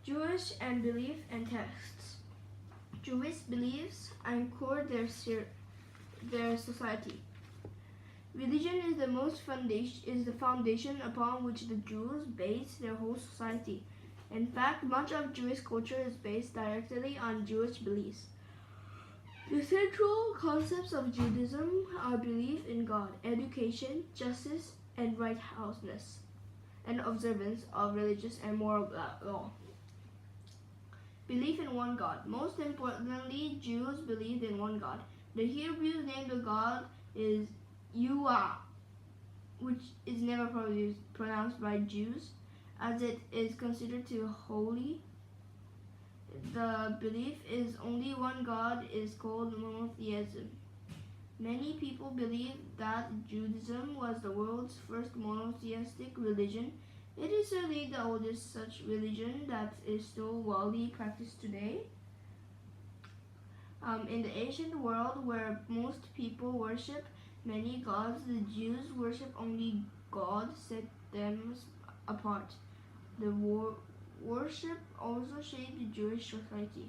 Jewish and belief and texts. Jewish beliefs anchor their society. Religion is the foundation upon which the Jews base their whole society. In fact, much of Jewish culture is based directly on Jewish beliefs. The central concepts of Judaism are belief in God, education, justice, and righteousness, and observance of religious and moral law. Belief in one God. Most importantly, Jews believed in one God. The Hebrews named the God is Yahweh, which is never pronounced by Jews, as it is considered too holy. The belief is only one God is called monotheism. Many people believe that Judaism was the world's first monotheistic religion. It is certainly the oldest such religion that is still widely practiced today. In the ancient world, where most people worship many gods, the Jews worship only God set them apart. The worship also shaped the Jewish society.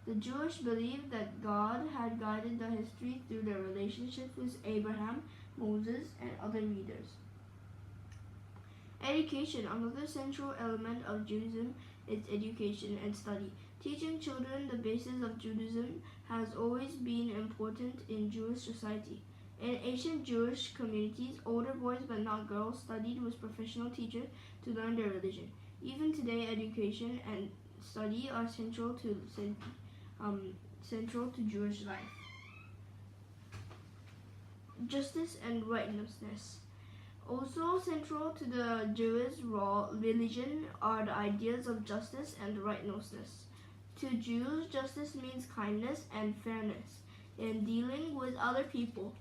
The Jewish believed that God had guided the history through their relationships with Abraham, Moses, and other leaders. Education. Another central element of Judaism is education and study. Teaching children the basis of Judaism has always been important in Jewish society. In ancient Jewish communities, older boys but not girls studied with professional teachers to learn their religion. Even today, education and study are central to Jewish life. Justice and righteousness. Also central to the Jewish religion are the ideas of justice and righteousness. To Jews, justice means kindness and fairness in dealing with other people.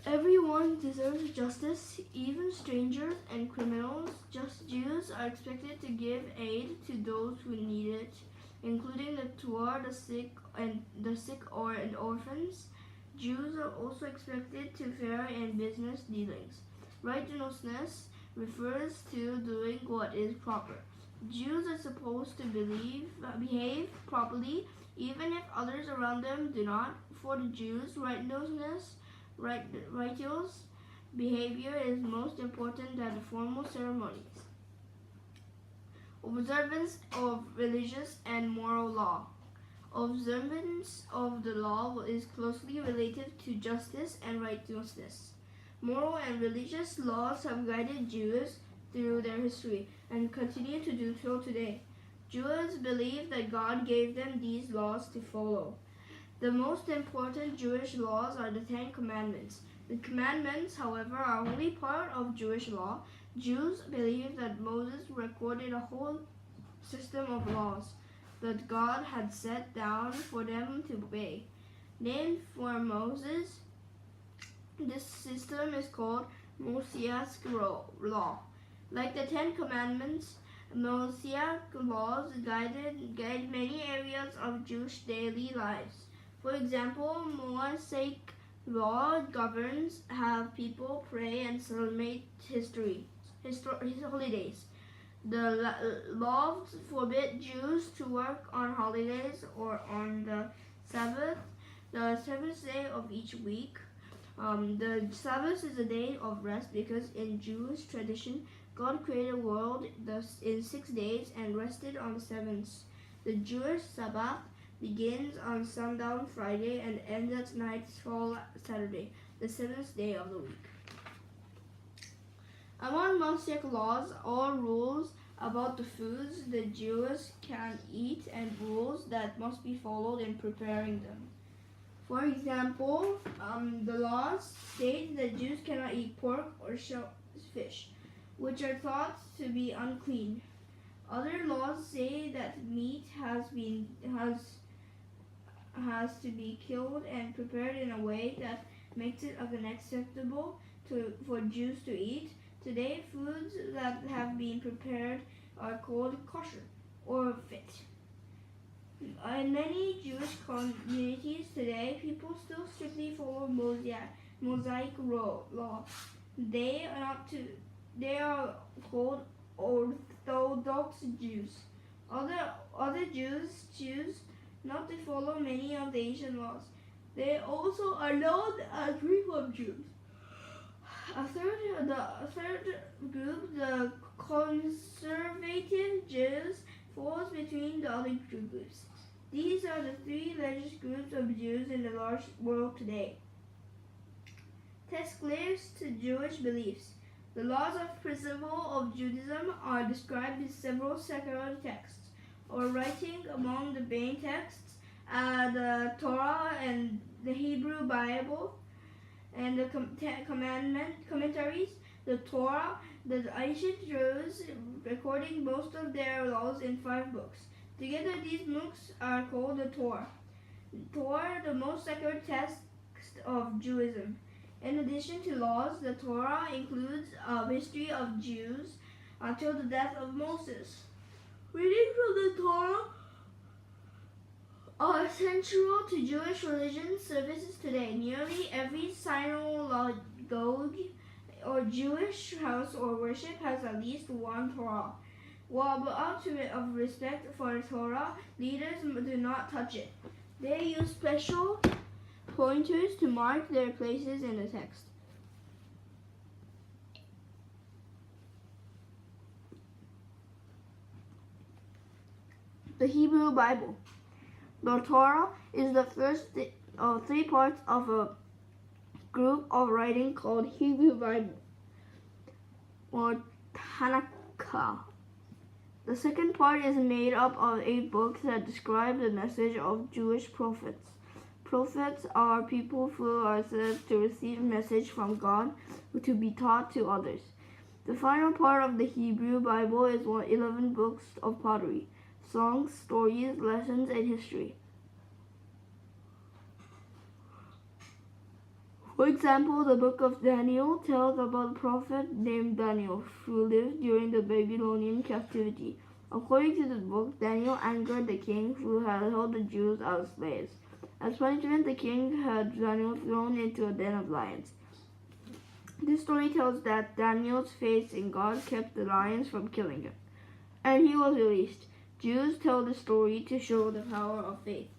Everyone deserves justice, even strangers and criminals. Just Jews are expected to give aid to those who need it, including the poor, the sick, and orphans. Jews are also expected to fair in business dealings. Righteousness refers to doing what is proper. Jews are supposed to behave properly, even if others around them do not. For the Jews, righteous behavior is most important than the formal ceremonies. Observance of religious and moral law. Observance of the law is closely related to justice and righteousness. Moral and religious laws have guided Jews through their history and continue to do so today. Jews believe that God gave them these laws to follow. The most important Jewish laws are the Ten Commandments. The commandments, however, are only part of Jewish law. Jews believe that Moses recorded a whole system of laws that God had set down for them to obey. Named for Moses, this system is called Mosaic law. Like the Ten Commandments, Mosaic laws guide many areas of Jewish daily lives. For example, Mosaic law governs how people pray and celebrate holidays. The laws forbid Jews to work on holidays or on the Sabbath, the seventh day of each week. The Sabbath is a day of rest because in Jewish tradition, God created the world in 6 days and rested on the seventh. The Jewish Sabbath begins on sundown Friday and ends at nightfall Saturday, the seventh day of the week. Among Mosaic laws are rules about the foods the Jews can eat and rules that must be followed in preparing them. For example, the laws state that Jews cannot eat pork or fish, which are thought to be unclean. Other laws say that meat has to be killed and prepared in a way that makes it unacceptable for Jews to eat. Today, foods that have been prepared are called kosher or fit. In many Jewish communities today, people still strictly follow Mosaic law. They are called Orthodox Jews. Other Jews choose not to follow many of the ancient laws. They also are known as Reform Jews. The third group, the conservative Jews, falls between the other two groups. These are the three largest groups of Jews in the large world today. Text claims to Jewish beliefs. The laws of principle of Judaism are described in several secular texts or writing. Among the main texts are the Torah and the Hebrew Bible and the commentaries. The Torah, the ancient Jews recording most of their laws in 5 books. Together these books are called the Torah. Torah, the most sacred text of Judaism. In addition to laws, the Torah includes a history of Jews until the death of Moses. Reading from the Torah are central to Jewish religion services today. Nearly every synagogue or Jewish house or worship has at least one Torah. While out of respect for the Torah, leaders do not touch it. They use special pointers to mark their places in the text. The Hebrew Bible. The Torah is the first of 3 parts of a group of writing called Hebrew Bible or Tanakh. The second part is made up of 8 books that describe the message of Jewish prophets. Prophets are people who are said to receive message from God to be taught to others. The final part of the Hebrew Bible is 11 books of pottery, songs, stories, lessons, and history. For example, the book of Daniel tells about a prophet named Daniel who lived during the Babylonian captivity. According to the book, Daniel angered the king who had held the Jews as slaves. As punishment, the king had Daniel thrown into a den of lions. This story tells that Daniel's faith in God kept the lions from killing him, and he was released. Jews tell the story to show the power of faith.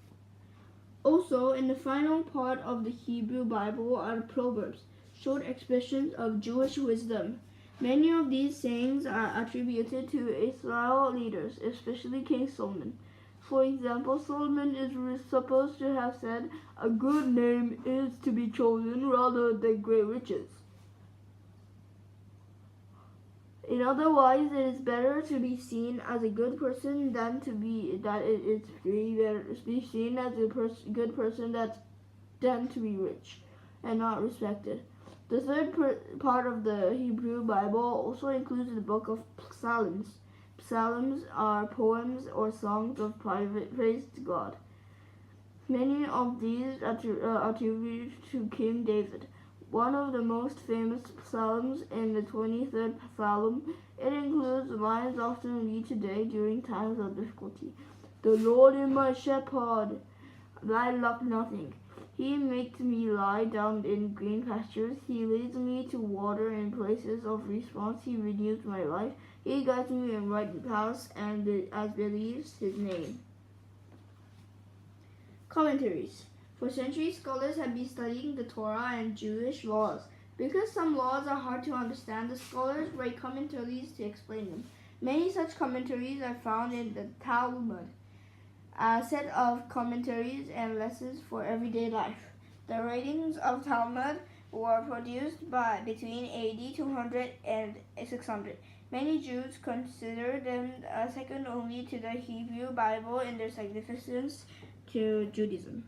Also, in the final part of the Hebrew Bible are proverbs, short expressions of Jewish wisdom. Many of these sayings are attributed to Israel leaders, especially King Solomon. For example, Solomon is supposed to have said, "A good name is to be chosen rather than great riches." In other words, it is better to be seen as a good person than to be seen as a good person than to be rich and not respected. The third part of the Hebrew Bible also includes the book of Psalms. Psalms are poems or songs of praise to God. Many of these attributed to King David. One of the most famous psalms in the 23rd Psalm. It includes lines often read today during times of difficulty. "The Lord is my shepherd, I lack nothing. He makes me lie down in green pastures. He leads me to water in places of response. He renews my life. He guides me in right paths and as believes his name." Commentaries. For centuries, scholars have been studying the Torah and Jewish laws. Because some laws are hard to understand, the scholars write commentaries to explain them. Many such commentaries are found in the Talmud, a set of commentaries and lessons for everyday life. The writings of Talmud were produced between AD 200 and 600. Many Jews consider them second only to the Hebrew Bible in their significance to Judaism.